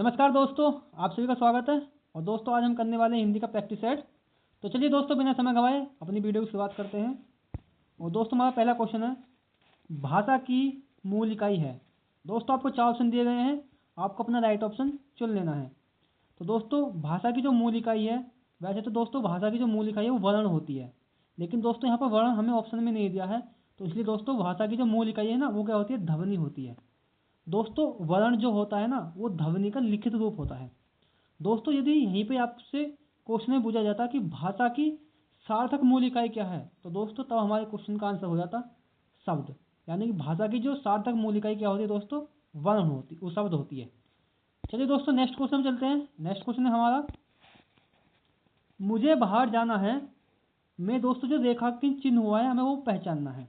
नमस्कार दोस्तों, आप सभी का स्वागत है। और दोस्तों आज हम करने वाले हैं हिंदी का प्रैक्टिस सेट। तो चलिए दोस्तों बिना समय गंवाए अपनी वीडियो की शुरुआत करते हैं। और दोस्तों हमारा पहला क्वेश्चन है, भाषा की मूल इकाई है। दोस्तों आपको 4 ऑप्शन दिए गए हैं, आपको अपना राइट ऑप्शन चुन लेना है। तो दोस्तों भाषा की जो मूल इकाई है, वैसे तो दोस्तों भाषा की जो मूल इकाई है वो वर्ण होती है, लेकिन दोस्तों यहाँ पर वर्ण हमें ऑप्शन में नहीं दिया है, तो इसलिए दोस्तों भाषा की जो मूल इकाई है ना वो क्या होती है, ध्वनि होती है। दोस्तों वर्ण जो होता है ना वो ध्वनि का लिखित रूप होता है। दोस्तों यदि यहीं पे आपसे क्वेश्चन में पूछा जाता कि भाषा की सार्थक मूल इकाई क्या है, तो दोस्तों तब हमारे क्वेश्चन का आंसर हो जाता शब्द। यानी कि भाषा की जो सार्थक मूल इकाई क्या होती है दोस्तों, वर्ण होती, वो शब्द होती है। चलिए दोस्तों नेक्स्ट क्वेश्चन चलते हैं। नेक्स्ट क्वेश्चन है हमारा, मुझे बाहर जाना है में दोस्तों जो रेखांकित चिन्ह हुआ है हमें वो पहचानना है।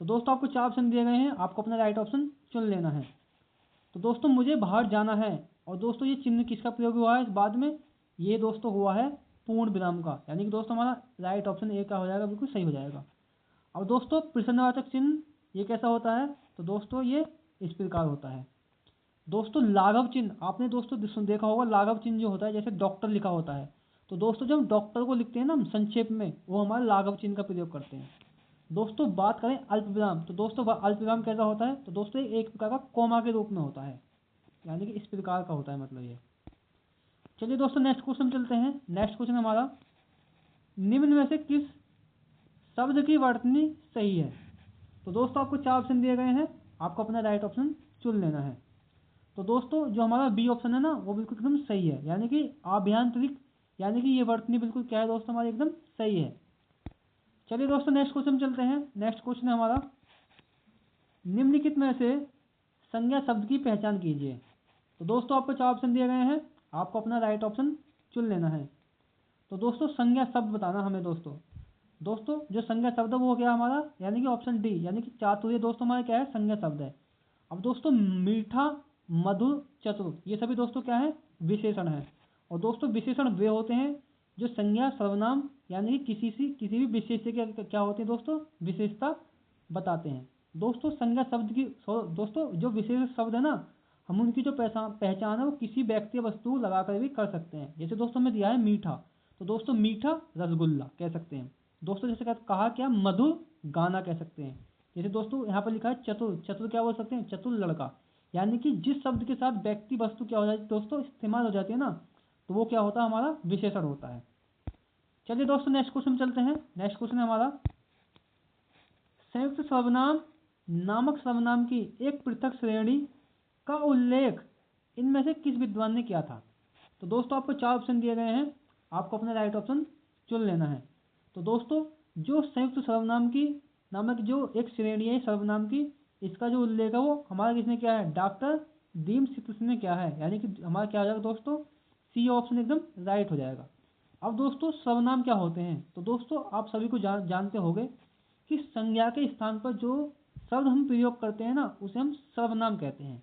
तो दोस्तों आपको 4 ऑप्शन दिए गए हैं, आपको अपना राइट ऑप्शन चुन लेना है। तो दोस्तों मुझे बाहर जाना है, और दोस्तों ये चिन्ह किसका प्रयोग हुआ है इस बाद में, ये दोस्तों हुआ है पूर्ण विराम का। यानी कि दोस्तों हमारा राइट ऑप्शन ए का हो जाएगा, बिल्कुल सही हो जाएगा। अब दोस्तों प्रश्नवाचक चिन्ह ये कैसा होता है, तो दोस्तों ये इस प्रकार होता है। दोस्तों लाघव चिन्ह आपने दोस्तों देखा होगा, लाघव चिन्ह जो होता है जैसे डॉक्टर लिखा होता है, तो दोस्तों जब डॉक्टर को लिखते हैं ना हम संक्षेप में, वो हमारे लाघव चिन्ह का प्रयोग करते हैं। दोस्तों बात करें अल्प विराम, तो दोस्तों अल्प विराम कैसा होता है, तो दोस्तों एक प्रकार का कोमा के रूप में होता है, यानी कि इस प्रकार का होता है, मतलब ये। चलिए दोस्तों नेक्स्ट क्वेश्चन चलते हैं। नेक्स्ट क्वेश्चन हमारा, निम्न में से किस शब्द की वर्तनी सही है। तो दोस्तों आपको 4 ऑप्शन दिए गए हैं, आपको अपना राइट ऑप्शन चुन लेना है। तो दोस्तों जो हमारा बी ऑप्शन है ना वो बिल्कुल एकदम सही है, यानी कि आभ्यंतरिक, यानी कि ये वर्तनी बिल्कुल क्या है दोस्तों, हमारी एकदम सही है। चलिए दोस्तों नेक्स्ट क्वेश्चन चलते हैं। नेक्स्ट क्वेश्चन है हमारा, निम्नलिखित में से संज्ञा शब्द की पहचान कीजिए। तो दोस्तों आपको 4 ऑप्शन दिए गए हैं, आपको अपना राइट ऑप्शन चुन लेना है। तो दोस्तों संज्ञा शब्द बताना हमें। दोस्तों दोस्तों जो संज्ञा शब्द है वो क्या है हमारा, यानी कि ऑप्शन डी, यानी कि चातुर्य दोस्तों हमारा क्या है, संज्ञा शब्द है। अब दोस्तों मीठा, मधुर, चतुर, ये सभी दोस्तों क्या है, विशेषण है। और दोस्तों विशेषण वे होते हैं जो संज्ञा सर्वनाम, यानी कि किसी भी विशेष के क्या होते हैं दोस्तों, विशेषता बताते हैं। दोस्तों संज्ञा शब्द की दोस्तों जो विशेष शब्द है ना, हम उनकी जो पहचान है वो किसी व्यक्ति या वस्तु लगाकर भी कर सकते हैं। जैसे दोस्तों में दिया है मीठा, तो दोस्तों मीठा रसगुल्ला कह सकते हैं। दोस्तों जैसे कहा क्या, मधुर गाना कह सकते हैं। जैसे दोस्तों यहाँ पर लिखा है चतुर, चतुर क्या बोल सकते हैं, चतुर लड़का। यानी कि जिस शब्द के साथ व्यक्ति वस्तु क्या हो जाती है दोस्तों, इस्तेमाल हो जाती है ना, तो वो क्या होता है, हमारा विशेषण होता है। चलिए दोस्तों नेक्स्ट क्वेश्चन चलते हैं। नेक्स्ट क्वेश्चन है हमारा, संयुक्त सर्वनाम नामक सर्वनाम की एक पृथक श्रेणी का उल्लेख इनमें से किस विद्वान ने किया था। तो दोस्तों आपको 4 ऑप्शन दिए गए हैं, आपको अपना राइट ऑप्शन चुन लेना है। तो दोस्तों जो संयुक्त सर्वनाम की नामक जो एक श्रेणी है सर्वनाम की, इसका जो उल्लेख है वो हमारा किसने किया है, डॉक्टर डीमसितुस ने किया है। यानी कि हमारा क्या हो जाएगा दोस्तों, सी ऑप्शन एकदम राइट हो जाएगा। अब दोस्तों सर्वनाम क्या होते हैं, तो दोस्तों आप सभी को जानते होंगे कि संज्ञा के स्थान पर जो शब्द हम प्रयोग करते हैं ना उसे हम सर्वनाम कहते हैं।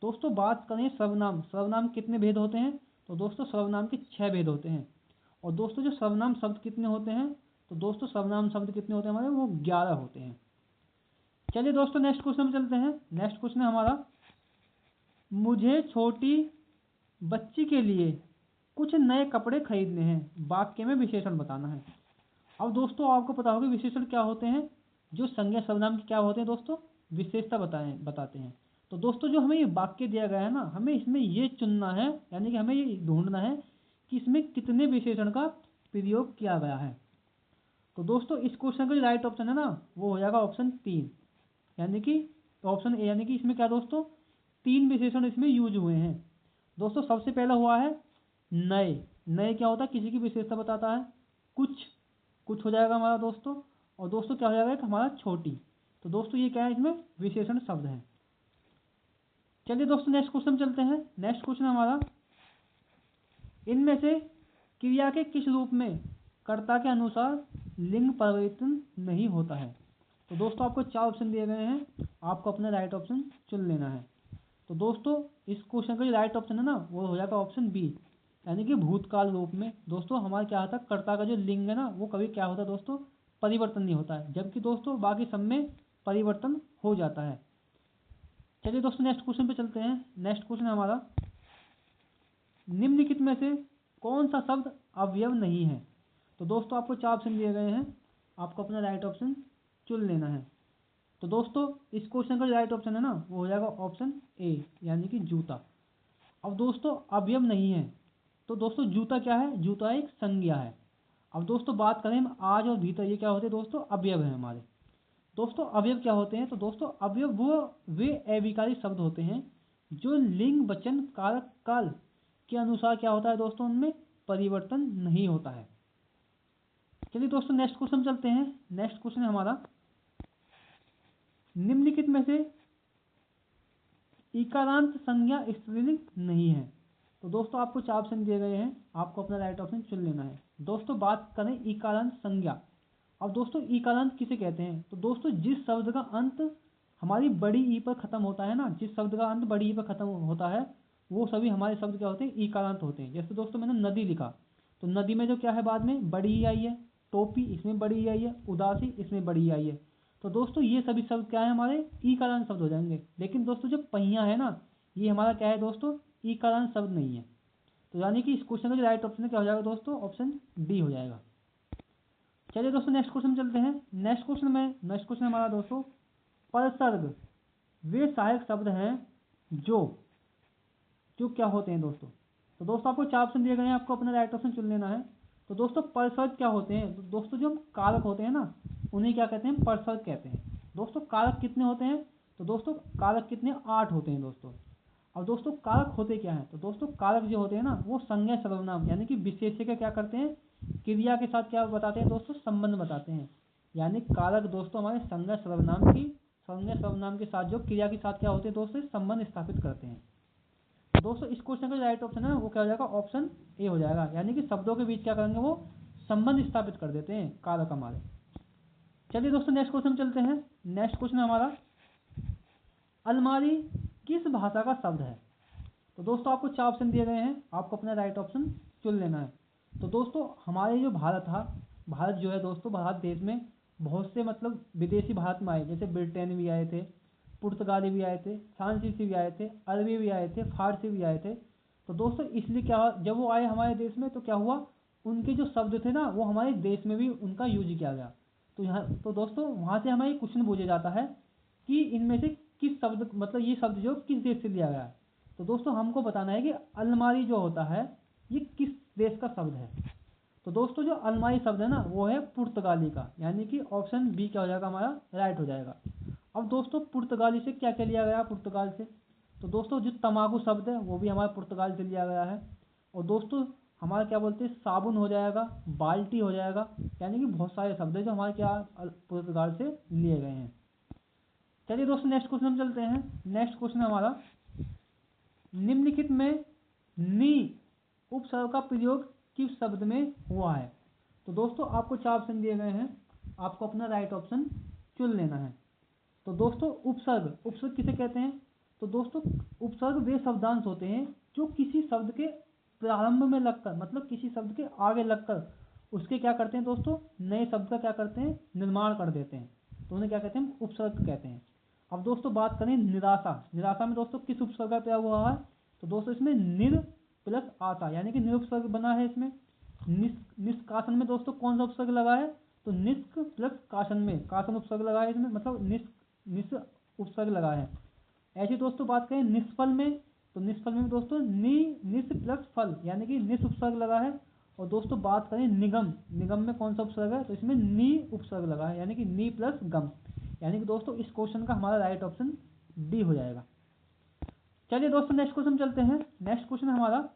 दोस्तों बात करें सर्वनाम, सर्वनाम कितने भेद होते हैं, तो दोस्तों सर्वनाम के 6 भेद होते हैं। और दोस्तों जो सर्वनाम शब्द कितने होते हैं, तो दोस्तों सर्वनाम शब्द कितने होते हैं हमारे, वो 11 होते हैं। चलिए दोस्तों नेक्स्ट क्वेश्चन में चलते हैं। नेक्स्ट क्वेश्चन है हमारा, मुझे छोटी बच्ची के लिए कुछ नए कपड़े खरीदने हैं, वाक्य में विशेषण बताना है। अब दोस्तों आपको पता होगा विशेषण क्या होते हैं, जो संज्ञा सर्वनाम की क्या होते हैं दोस्तों, विशेषता बताते हैं। तो दोस्तों जो हमें ये वाक्य दिया गया है ना, हमें इसमें ये चुनना है, यानी कि हमें ये ढूंढना है कि इसमें कितने विशेषण का प्रयोग किया गया है। तो दोस्तों इस क्वेश्चन का जो राइट ऑप्शन है ना वो हो जाएगा ऑप्शन 3, यानी कि ऑप्शन ए, यानी कि इसमें क्या दोस्तों 3 विशेषण इसमें यूज हुए हैं। दोस्तों सबसे पहला हुआ है नए, नए क्या होता है, किसी की विशेषता बताता है। कुछ, कुछ हो जाएगा हमारा दोस्तों। और दोस्तों क्या हो जाएगा एक हमारा छोटी, तो दोस्तों ये क्या है, इसमें विशेषण शब्द है। चलिए दोस्तों नेक्स्ट क्वेश्चन चलते हैं। नेक्स्ट क्वेश्चन हमारा, इनमें से क्रिया के किस रूप में कर्ता के अनुसार लिंग परिवर्तन नहीं होता है। तो दोस्तों आपको 4 ऑप्शन दिए गए हैं, आपको अपना राइट ऑप्शन चुन लेना है। तो दोस्तों इस क्वेश्चन का जो राइट ऑप्शन है ना वो हो जाएगा ऑप्शन बी, यानी कि भूतकाल रूप में। दोस्तों हमारा क्या होता है, कर्ता का जो लिंग है ना वो कभी क्या होता है दोस्तों, परिवर्तन नहीं होता है, जबकि दोस्तों बाकी सब में परिवर्तन हो जाता है। चलिए दोस्तों नेक्स्ट क्वेश्चन पे चलते हैं। नेक्स्ट क्वेश्चन है हमारा, निम्नलिखित में से कौन सा शब्द अवयव नहीं है। तो दोस्तों आपको 4 ऑप्शन दिए गए हैं, आपको अपना राइट ऑप्शन चुन लेना है। तो दोस्तों इस क्वेश्चन का जो राइट ऑप्शन है ना वो हो जाएगा ऑप्शन ए, यानी कि जूता। अब दोस्तों अवयव नहीं है, तो दोस्तों जूता क्या है, जूता एक संज्ञा है। अब दोस्तों बात करें हम आज और भीतर, ये क्या होते हैं दोस्तों, अवयव हैं हमारे। दोस्तों अवयव क्या होते हैं, तो दोस्तों अवयव वो वे अविकारी शब्द होते हैं जो लिंग वचन कारक काल के अनुसार क्या होता है दोस्तों, उनमें परिवर्तन नहीं होता है। चलिए दोस्तों नेक्स्ट क्वेश्चन चलते हैं। नेक्स्ट क्वेश्चन है हमारा, निम्नलिखित में से इकारांत संज्ञा स्त्रीलिंग नहीं है। तो दोस्तों आपको 4 ऑप्शन दिए गए हैं, आपको अपना राइट ऑप्शन चुन लेना है। दोस्तों बात करें इकारांत संज्ञा। अब दोस्तों इकारांत किसे कहते हैं, तो दोस्तों जिस शब्द का अंत हमारी बड़ी ई पर खत्म होता है ना, जिस शब्द का अंत बड़ी ई पर खत्म होता है वो सभी हमारे शब्द क्या होते हैं, इकारांत होते हैं। जैसे दोस्तों मैंने नदी लिखा, तो नदी में जो क्या है बाद में बड़ी ई आई है, टोपी इसमें बड़ी ई आई है, उदासी इसमें बड़ी ई आई है। तो दोस्तों ये सभी शब्द क्या है, हमारे इकारांत शब्द हो जाएंगे। लेकिन दोस्तों जो पहिया है ना, ये हमारा क्या है दोस्तों, इकारांत शब्द नहीं है। तो यानी कि इस क्वेश्चन का जो राइट ऑप्शन क्या हो जाएगा दोस्तों, ऑप्शन डी हो जाएगा। चलिए दोस्तों नेक्स्ट क्वेश्चन चलते हैं। नेक्स्ट क्वेश्चन हमारा दोस्तों, परसर्ग वे सहायक शब्द हैं जो जो क्या होते हैं दोस्तों। तो दोस्तों आपको 4 ऑप्शन दिए गए हैं, आपको अपना राइट ऑप्शन चुन लेना है। तो दोस्तों परसर्ग क्या होते हैं, तो दोस्तों जो कारक होते हैं ना उन्हें क्या कहते हैं, परसर्ग कहते हैं। दोस्तों कारक कितने होते हैं, तो दोस्तों कारक कितने, 8 होते हैं दोस्तों। अब दोस्तों कारक होते क्या हैं, तो दोस्तों कारक जो होते हैं ना वो संज्ञा सर्वनाम यानी कि विशेष्य का क्या करते हैं, क्रिया के साथ क्या बताते हैं दोस्तों, संबंध बताते हैं। यानी कारक दोस्तों हमारे संज्ञा सर्वनाम के साथ जो क्रिया के साथ क्या होते हैं दोस्तों, संबंध स्थापित करते हैं। दोस्तों इस क्वेश्चन का राइट ऑप्शन है वो क्या हो जाएगा, ऑप्शन ए हो जाएगा। यानी कि शब्दों के बीच क्या करेंगे, वो संबंध स्थापित कर देते हैं कारक हमारे। चलिए दोस्तों नेक्स्ट क्वेश्चन चलते हैं। नेक्स्ट क्वेश्चन हमारा, अलमारी किस भाषा का शब्द है। तो दोस्तों आपको 4 ऑप्शन दिए गए हैं, आपको अपना राइट ऑप्शन चुन लेना है। तो दोस्तों हमारे जो भारत था, भारत जो है दोस्तों, भारत देश में बहुत से मतलब विदेशी भारत में आए, जैसे ब्रिटेन भी आए थे, पुर्तगाली भी आए थे, फ्रांसीसी भी आए थे, अरबी भी आए थे, फारसी भी आए थे। तो दोस्तों इसलिए क्या, जब वो आए हमारे देश में तो क्या हुआ, उनके जो शब्द थे ना वो हमारे देश में भी उनका यूज किया गया। तो यहाँ तो दोस्तों वहाँ से हमें क्वेश्चन पूछा जाता है कि इनमें से किस शब्द, मतलब ये शब्द जो किस देश से लिया गया है। तो दोस्तों हमको बताना है कि अलमारी जो होता है ये किस देश का शब्द है। तो दोस्तों जो अलमारी शब्द है ना वो है पुर्तगाली का, यानी कि ऑप्शन बी क्या हो जाएगा, हमारा राइट हो जाएगा। अब दोस्तों पुर्तगाली से क्या क्या लिया गया पुर्तगाल से, तो दोस्तों जो तंबाकू शब्द है वो भी हमारे पुर्तगाल से लिया गया है। और दोस्तों हमारा क्या बोलते हैं, साबुन हो जाएगा, बाल्टी हो जाएगा, यानी कि बहुत सारे शब्द है जो हमारे क्या पुर्तगाल से लिए गए हैं। चलिए दोस्तों नेक्स्ट क्वेश्चन चलते हैं। नेक्स्ट क्वेश्चन हमारा, निम्नलिखित में नी उपसर्ग का प्रयोग किस शब्द में हुआ है। तो दोस्तों आपको 4 ऑप्शन दिए गए हैं, आपको अपना राइट ऑप्शन चुन लेना है। तो दोस्तों उपसर्ग किसे कहते हैं, तो दोस्तों उपसर्ग वे शब्दांश होते हैं जो किसी शब्द के प्रारंभ में लगकर, मतलब किसी शब्द के आगे लगकर उसके क्या करते हैं दोस्तों, नए शब्द का क्या करते हैं, निर्माण कर देते हैं। तो उन्हें क्या कहते हैं, उपसर्ग कहते हैं। अब दोस्तों बात करें निराशा में दोस्तों किस उपसर्ग का प्रयोग हुआ है, तो दोस्तों इसमें निर प्लस आशा यानी कि निरुपसर्ग बना है इसमें। निष्कासन में दोस्तों कौन सा उपसर्ग लगा है, तो निष्क प्लस कासन में कासन उपसर्ग लगा है इसमें, मतलब निस उपसर्ग लगा है। ऐसे दोस्तों बात करें निष्फल में, तो निष्फल में दोस्तों निस प्लस फल यानी कि निस उपसर्ग लगा है। और दोस्तों बात करें निगम में कौन सा उपसर्ग है, तो इसमें नी उपसर्ग लगा है यानी कि नी प्लस गम। यानी कि दोस्तों इस क्वेश्चन का हमारा राइट ऑप्शन डी हो जाएगा। चलिए दोस्तों नेक्स्ट क्वेश्चन चलते हैं। नेक्स्ट क्वेश्चन हमारा,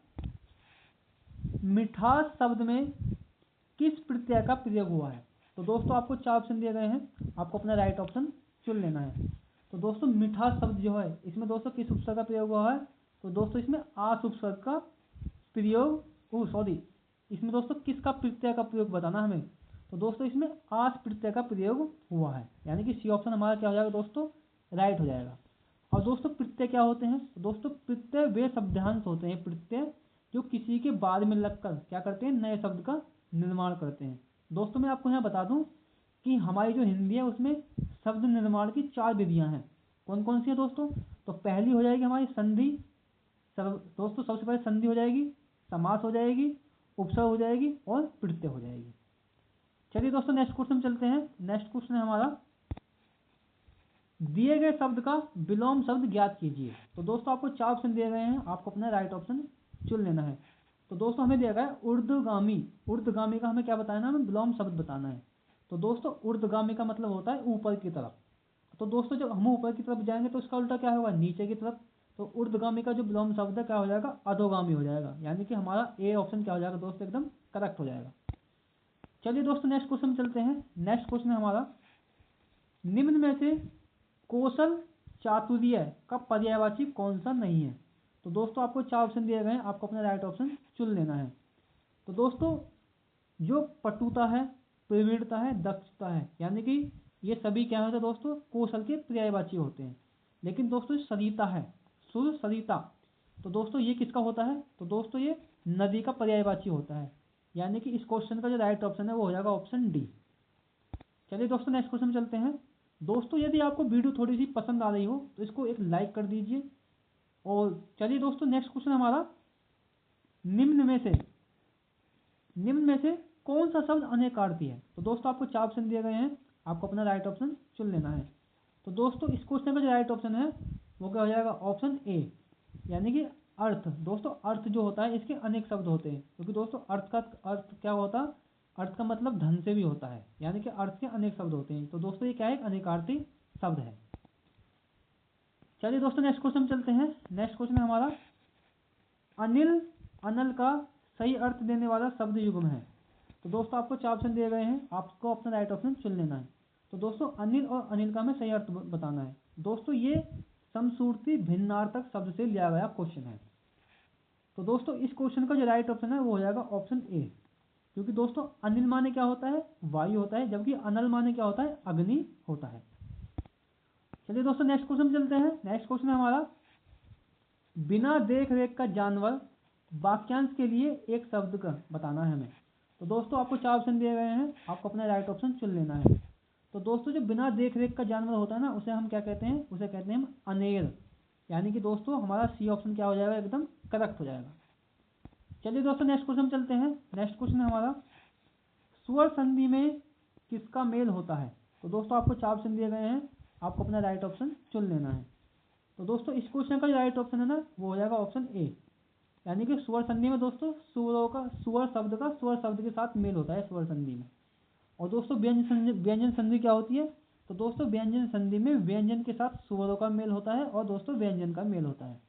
मिठास शब्द में किस प्रत्यय का प्रयोग हुआ है। तो दोस्तों आपको 4 ऑप्शन दिए गए हैं, आपको अपना राइट ऑप्शन चुन लेना है। तो दोस्तों मिठास शब्द जो है इसमें दोस्तों किस उपसर्ग का प्रयोग हुआ है, तो दोस्तों इसमें आस उपसर्ग का प्रयोग, इसमें दोस्तों किसका प्रत्यय का प्रयोग बताना हमें, तो दोस्तों इसमें आस प्रत्यय का प्रयोग हुआ है, यानी कि सी ऑप्शन हमारा क्या हो जाएगा दोस्तों, राइट हो जाएगा। और दोस्तों प्रत्यय क्या होते हैं, दोस्तों प्रत्यय वे शब्दांश होते हैं, प्रत्यय जो किसी के बाद में लगकर क्या करते हैं, नए शब्द का निर्माण करते हैं। दोस्तों मैं आपको यहाँ बता दूं कि हमारी जो हिंदी है उसमें शब्द निर्माण की 4 विधियां हैं। कौन कौन सी है दोस्तों, तो पहली हो जाएगी हमारी संधि। दोस्तों सबसे पहले संधि हो जाएगी, समास हो जाएगी, उपसर्ग हो जाएगी और प्रत्यय हो जाएगी। चलिए दोस्तों नेक्स्ट क्वेश्चन चलते हैं। नेक्स्ट क्वेश्चन है हमारा, दिए गए शब्द का विलोम शब्द ज्ञात कीजिए। तो दोस्तों आपको 4 ऑप्शन दिए गए हैं, आपको अपना राइट ऑप्शन चुन लेना है। तो दोस्तों हमें दिया गया है ऊर्ध्वगामी। ऊर्ध्वगामी का हमें क्या बताना है, हमें विलोम शब्द बताना है। तो दोस्तों ऊर्ध्वगामी का मतलब होता है ऊपर की तरफ। तो दोस्तों जब हम ऊपर की तरफ जाएंगे तो इसका उल्टा क्या होगा, नीचे की तरफ। तो ऊर्ध्वगामी का जो विलोम शब्द है क्या हो जाएगा, अधोगामी हो जाएगा। यानी कि हमारा ए ऑप्शन क्या हो जाएगा दोस्तों, एकदम करेक्ट हो जाएगा। चलिए दोस्तों नेक्स्ट क्वेश्चन चलते हैं। नेक्स्ट क्वेश्चन है हमारा, निम्न में से कौशल चातुर्य का पर्यायवाची कौन सा नहीं है। तो दोस्तों आपको 4 ऑप्शन दिए गए हैं, आपको अपना राइट ऑप्शन चुन लेना है। तो दोस्तों जो पटुता है, प्रवीणता है, दक्षता है, यानी कि ये सभी क्या होते हैं दोस्तों, कौशल के पर्यायवाची होते हैं। लेकिन दोस्तों सरिता है, सुर सरिता, तो दोस्तों ये किसका होता है, तो दोस्तों ये नदी का पर्यायवाची होता है। यानी कि इस क्वेश्चन का जो राइट ऑप्शन है वो हो जाएगा ऑप्शन डी। चलिए दोस्तों नेक्स्ट क्वेश्चन चलते हैं। दोस्तों यदि आपको वीडियो थोड़ी सी पसंद आ रही हो तो इसको एक लाइक कर दीजिए। और चलिए दोस्तों नेक्स्ट क्वेश्चन हमारा, निम्न में से कौन सा शब्द अनेकार्थी है। तो दोस्तों आपको 4 ऑप्शन दिए गए हैं, आपको अपना राइट ऑप्शन चुन लेना है। तो दोस्तों इस क्वेश्चन का जो राइट ऑप्शन है वो क्या हो जाएगा, ऑप्शन ए, यानी कि अर्थ। दोस्तों अर्थ जो होता है इसके अनेक शब्द होते हैं, क्योंकि दोस्तों अर्थ का अर्थ क्या होता है, अर्थ का मतलब धन से भी होता है, यानी कि अर्थ के अनेक शब्द होते हैं। तो दोस्तों ये क्या है, एक अनेकार्थी शब्द है। चलिए दोस्तों नेक्स्ट क्वेश्चन चलते हैं। नेक्स्ट क्वेश्चन है हमारा, अनिल अनल का सही अर्थ देने वाला शब्द युग्म है। तो दोस्तों आपको 4 ऑप्शन दिए गए हैं, आपको अपना राइट ऑप्शन चुन लेना है। तो दोस्तों अनिल और अनिल का हमें सही अर्थ बताना है। दोस्तों ये समश्रुति भिन्नार्थक शब्द से लिया गया क्वेश्चन है। तो दोस्तों इस क्वेश्चन का जो राइट ऑप्शन है वो हो जाएगा ऑप्शन ए, क्योंकि दोस्तों अनिल माने क्या होता है, वायु होता है, जबकि अनल माने क्या होता है, अग्नि होता है। चलिए दोस्तों नेक्स्ट क्वेश्चन चलते हैं। नेक्स्ट क्वेश्चन है हमारा, बिना देख रेख का जानवर वाक्यांश के लिए एक शब्द का बताना है हमें। तो दोस्तों आपको 4 ऑप्शन दिए गए हैं, आपको अपना राइट ऑप्शन चुन लेना है। तो दोस्तों जो बिना देख रेख का जानवर होता है ना, उसे हम क्या कहते हैं, उसे कहते हैं हम अनेर। यानी कि दोस्तों हमारा सी ऑप्शन क्या हो जाएगा, एकदम करेक्ट हो जाएगा। चलिए दोस्तों नेक्स्ट क्वेश्चन चलते हैं। नेक्स्ट क्वेश्चन है हमारा, स्वर संधि में किसका मेल होता है। तो दोस्तों आपको 4 ऑप्शन दिए गए हैं, आपको अपना राइट ऑप्शन चुन लेना है। तो दोस्तों इस क्वेश्चन का जो राइट ऑप्शन है ना वो हो जाएगा ऑप्शन ए, यानी कि स्वर संधि में दोस्तों स्वर शब्द के साथ मेल होता है स्वर संधि में। और दोस्तों व्यंजन संधि क्या होती है, तो दोस्तों व्यंजन संधि में व्यंजन के साथ स्वरों का मेल होता है और दोस्तों व्यंजन का मेल होता है।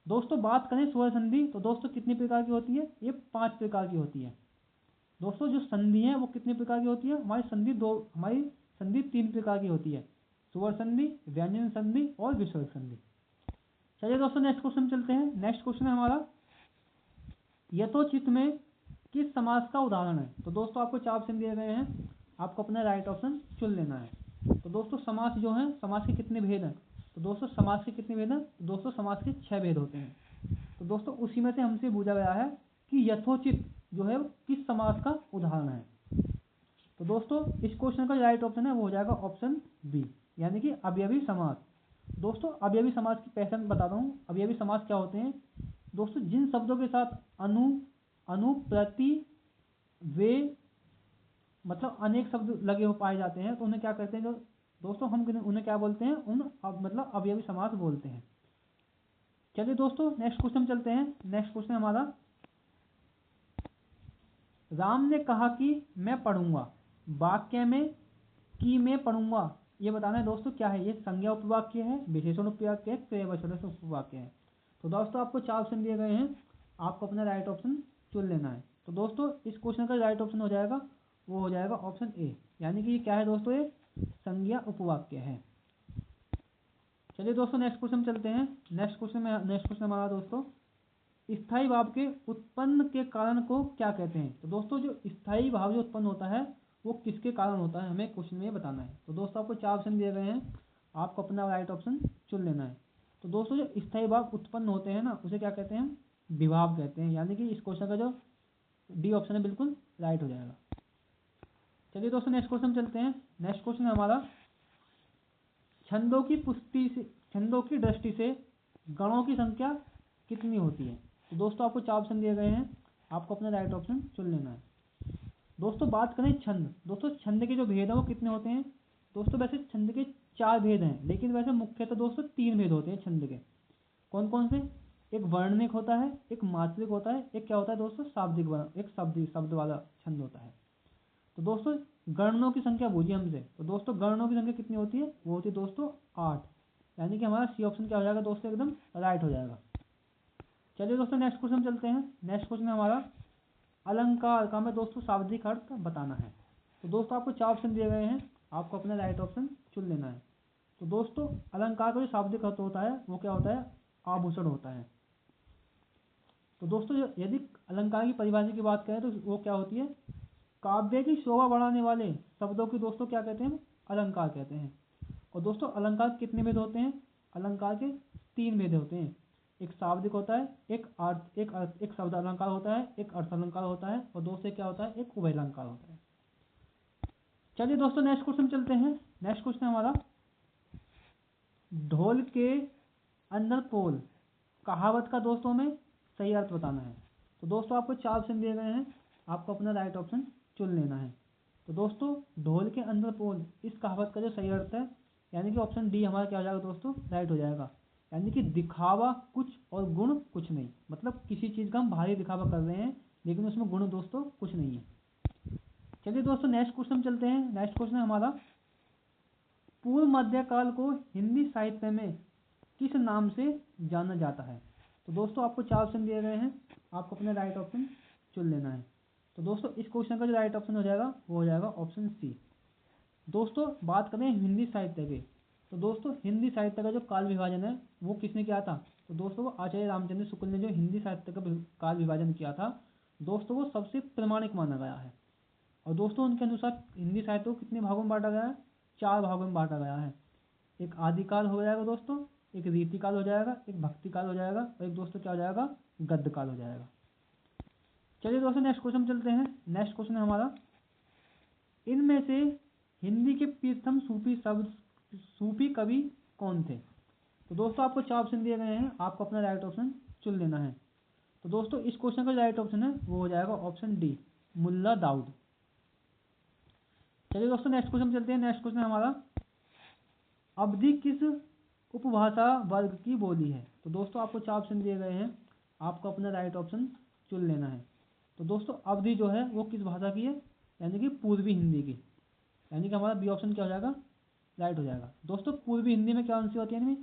दोस्तों बात करें स्वर संधि तो दोस्तों कितनी प्रकार की होती है, ये 5 प्रकार की होती है। दोस्तों जो संधि है वो कितने प्रकार की होती है, हमारी संधि 3 प्रकार की होती है, स्वर संधि, व्यंजन संधि और विसर्ग संधि। चलिए दोस्तों नेक्स्ट क्वेश्चन चलते हैं। नेक्स्ट क्वेश्चन है हमारा, यथोचित में किस समास का उदाहरण है। तो दोस्तों आपको 4 ऑप्शन दिए गए हैं, आपको अपना राइट ऑप्शन चुन लेना है। तो दोस्तों समास जो है, समास के कितने भेद हैं, तो दोस्तों समास के कितने भेद हैं, तो दोस्तों समास के 6 भेद होते हैं। तो दोस्तों उसी में से हमसे पूछा गया है कि यथोचित जो है वो किस समास का उदाहरण है। तो दोस्तों इस क्वेश्चन का राइट ऑप्शन है वो हो जाएगा ऑप्शन बी, यानी कि अवयवी समास। दोस्तों अवयवी समास की पहचान बताता हूँ। अवयवी समास क्या होते हैं दोस्तों, जिन शब्दों के साथ अनु प्रति वे मतलब अनेक शब्द लगे हो पाए जाते हैं तो उन्हें क्या कहते हैं, जो दोस्तों हम उन्हें क्या बोलते हैं, मतलब अवयवी समास बोलते हैं। चलिए दोस्तों नेक्स्ट क्वेश्चन चलते हैं। नेक्स्ट क्वेश्चन हमारा, राम ने कहा कि मैं पढ़ूंगा, वाक्य में कि मैं पढ़ूंगा ये बताना है दोस्तों क्या है, ये संज्ञा उपवाक्य है, विशेषण उपवाक्य है, क्रियावचन उपवाक्य है। तो दोस्तों आपको 4 ऑप्शन दिए गए हैं, आपको अपना राइट ऑप्शन चुन लेना है। तो दोस्तों इस क्वेश्चन का राइट ऑप्शन हो जाएगा वो हो जाएगा ऑप्शन ए, यानी कि ये क्या है दोस्तों, ये संज्ञा उपवाक्य है। चलिए दोस्तों नेक्स्ट क्वेश्चन चलते हैं। नेक्स्ट क्वेश्चन हमारा दोस्तों, स्थायी भाव के उत्पन्न के कारण को क्या कहते हैं। तो दोस्तों जो स्थायी भाव जो उत्पन्न होता है वो किसके कारण होता है, हमें क्वेश्चन में बताना है। तो दोस्तों आपको 4 ऑप्शन दिए गए हैं, आपको अपना राइट ऑप्शन चुन लेना है। तो दोस्तों जो स्थायी भाव उत्पन्न होते हैं ना उसे क्या कहते हैं, विभाव कहते हैं, यानी कि इस क्वेश्चन का जो डी ऑप्शन है बिल्कुल राइट हो जाएगा। चलिए दोस्तों नेक्स्ट क्वेश्चन चलते हैं। नेक्स्ट क्वेश्चन है हमारा, छंदों की दृष्टि से गणों की संख्या कितनी होती है। तो दोस्तों आपको 4 ऑप्शन दिए गए हैं, आपको अपना राइट ऑप्शन चुन लेना है। दोस्तों बात करें छंद, दोस्तों छंद के जो भेद हैं वो कितने होते हैं। दोस्तों वैसे छंद के 4 भेद हैं, लेकिन वैसे मुख्यतः दोस्तों 3 भेद होते हैं छंद के। कौन कौन से? एक वर्णनिक होता है, एक मात्रिक होता है, एक क्या होता है दोस्तों शाब्दिक वर्ण, एक शब्द वाला छंद होता है। तो दोस्तों गणनों की संख्या पूछिए हमसे, तो दोस्तों गणनों की संख्या कितनी होती है? वो होती है दोस्तों 8, यानी कि हमारा सी ऑप्शन क्या हो जाएगा दोस्तों, एकदम राइट हो जाएगा। चलिए दोस्तों नेक्स्ट क्वेश्चन चलते हैं। नेक्स्ट क्वेश्चन हमारा अलंकार का हमें दोस्तों शाब्दिक अर्थ बताना है। तो दोस्तों आपको 4 ऑप्शन दिए गए हैं, आपको अपना राइट ऑप्शन चुन लेना है। तो दोस्तों अलंकार का जो शाब्दिक अर्थ होता है वो क्या होता है? आभूषण होता है। तो दोस्तों यदि अलंकार की परिभाषा की बात करें तो वो क्या होती है? काव्य की शोभा बढ़ाने वाले शब्दों की दोस्तों क्या कहते हैं? अलंकार कहते हैं। और दोस्तों अलंकार कितने भेद होते हैं? अलंकार के 3 भेद होते हैं। एक शाब्दिक होता है, एक शब्द अलंकार होता है, एक अर्थ अलंकार होता है, और दोस्तों क्या होता है? एक उभय अलंकार होता है। चलिए दोस्तों नेक्स्ट क्वेश्चन चलते हैं। नेक्स्ट क्वेश्चन हमारा ढोल के अंदर पोल कहावत का दोस्तों में सही अर्थ बताना है। तो दोस्तों आपको 4 ऑप्शन दिए गए हैं, आपको अपना राइट ऑप्शन चुन लेना है। तो दोस्तों ढोल के अंदर पोल इस कहावत का जो सही अर्थ है, यानी कि ऑप्शन डी हमारा क्या हो जाएगा दोस्तों? राइट हो जाएगा। यानी कि दिखावा कुछ और गुण कुछ नहीं, मतलब किसी चीज़ का हम भारी दिखावा कर रहे हैं लेकिन उसमें गुण दोस्तों कुछ नहीं है। चलिए दोस्तों नेक्स्ट क्वेश्चन चलते हैं। नेक्स्ट क्वेश्चन हमारा पूर्व मध्यकाल को हिंदी साहित्य में किस नाम से जाना जाता है। तो दोस्तों आपको 4 ऑप्शन दिए गए हैं, आपको अपना राइट ऑप्शन चुन लेना है। तो दोस्तों इस क्वेश्चन का जो राइट ऑप्शन हो जाएगा वो हो जाएगा ऑप्शन सी। दोस्तों बात करें हिंदी साहित्य की, तो दोस्तों हिंदी साहित्य का जो काल विभाजन है वो किसने किया था? तो दोस्तों वो आचार्य रामचंद्र शुक्ल ने जो हिंदी साहित्य का काल विभाजन किया था, दोस्तों वो सबसे प्रमाणिक माना गया है। और दोस्तों उनके अनुसार हिंदी साहित्य को कितने भागों में बांटा गया है? 4 भागों में बांटा गया है। एक आदिकाल हो जाएगा दोस्तों, एक रीतिकाल हो जाएगा, एक भक्तिकाल हो जाएगा, और एक दोस्तों क्या हो जाएगा? गद्यकाल हो जाएगा। चलिए दोस्तों नेक्स्ट क्वेश्चन चलते हैं। नेक्स्ट क्वेश्चन है हमारा इनमें से हिंदी के प्रथम सूफी कवि कौन थे। तो दोस्तों आपको 4 ऑप्शन दिए गए हैं, आपको अपना राइट ऑप्शन चुन लेना है। तो दोस्तों इस क्वेश्चन का राइट ऑप्शन है वो हो जाएगा ऑप्शन डी, मुल्ला दाऊद। चलिए दोस्तों नेक्स्ट क्वेश्चन चलते हैं। नेक्स्ट क्वेश्चन हमारा अवधि किस उपभाषा वर्ग की बोली है। तो दोस्तों आपको 4 ऑप्शन दिए गए हैं, आपको अपना राइट ऑप्शन चुन लेना है। तो दोस्तों अवधि जो है वो किस भाषा की है? यानी कि पूर्वी हिंदी की, यानी कि हमारा बी ऑप्शन क्या हो जाएगा? राइट हो जाएगा। दोस्तों पूर्वी हिंदी में क्या कौन सी होती है, यानी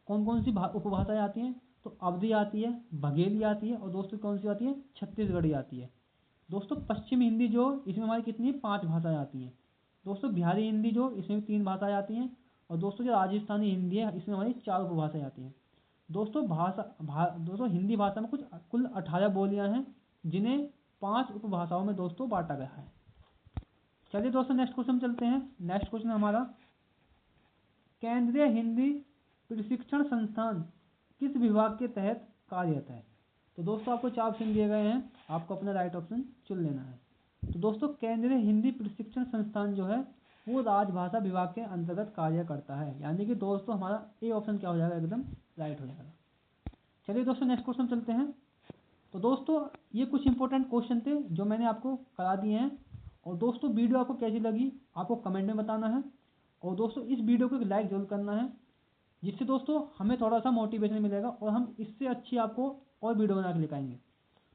कौन कौन सी उपभाषाएं आती हैं? तो अवधि आती है, बघेली आती है, और दोस्तों कौन सी आती है? छत्तीसगढ़ी आती है। दोस्तों पश्चिम हिंदी जो इसमें हमारी कितनी 5 भाषाएं आती हैं। दोस्तों बिहारी हिंदी जो इसमें 3 भाषाएं आती हैं, और दोस्तों जो राजस्थानी हिंदी है इसमें हमारी 4 उपभाषाएं आती हैं। दोस्तों दोस्तों हिंदी भाषा में कुल 18 बोलियां हैं, जिन्हें 5 उपभाषाओं में दोस्तों बांटा गया है। चलिए दोस्तों नेक्स्ट क्वेश्चन चलते हैं। नेक्स्ट क्वेश्चन हमारा केंद्रीय हिंदी प्रशिक्षण संस्थान किस विभाग के तहत कार्यरत है। तो दोस्तों आपको 4 ऑप्शन दिए गए हैं, आपको अपना राइट ऑप्शन चुन लेना है। तो दोस्तों केंद्रीय हिंदी प्रशिक्षण संस्थान जो है वो राजभाषा विभाग के अंतर्गत कार्य करता है, यानी कि दोस्तों हमारा ए ऑप्शन क्या हो जाएगा? एकदम राइट हो जाएगा। चलिए दोस्तों नेक्स्ट क्वेश्चन चलते हैं। तो दोस्तों ये कुछ इंपॉर्टेंट क्वेश्चन थे जो मैंने आपको करा दिए हैं, और दोस्तों वीडियो आपको कैसी लगी आपको कमेंट में बताना है, और दोस्तों इस वीडियो को एक लाइक जरूर करना है, जिससे दोस्तों हमें थोड़ा सा मोटिवेशन मिलेगा और हम इससे अच्छी आपको और वीडियो बना के लेकर आएंगे।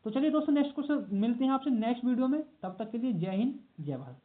तो चलिए दोस्तों नेक्स्ट क्वेश्चन मिलते हैं आपसे नेक्स्ट वीडियो में, तब तक के लिए जय हिंद जय भारत।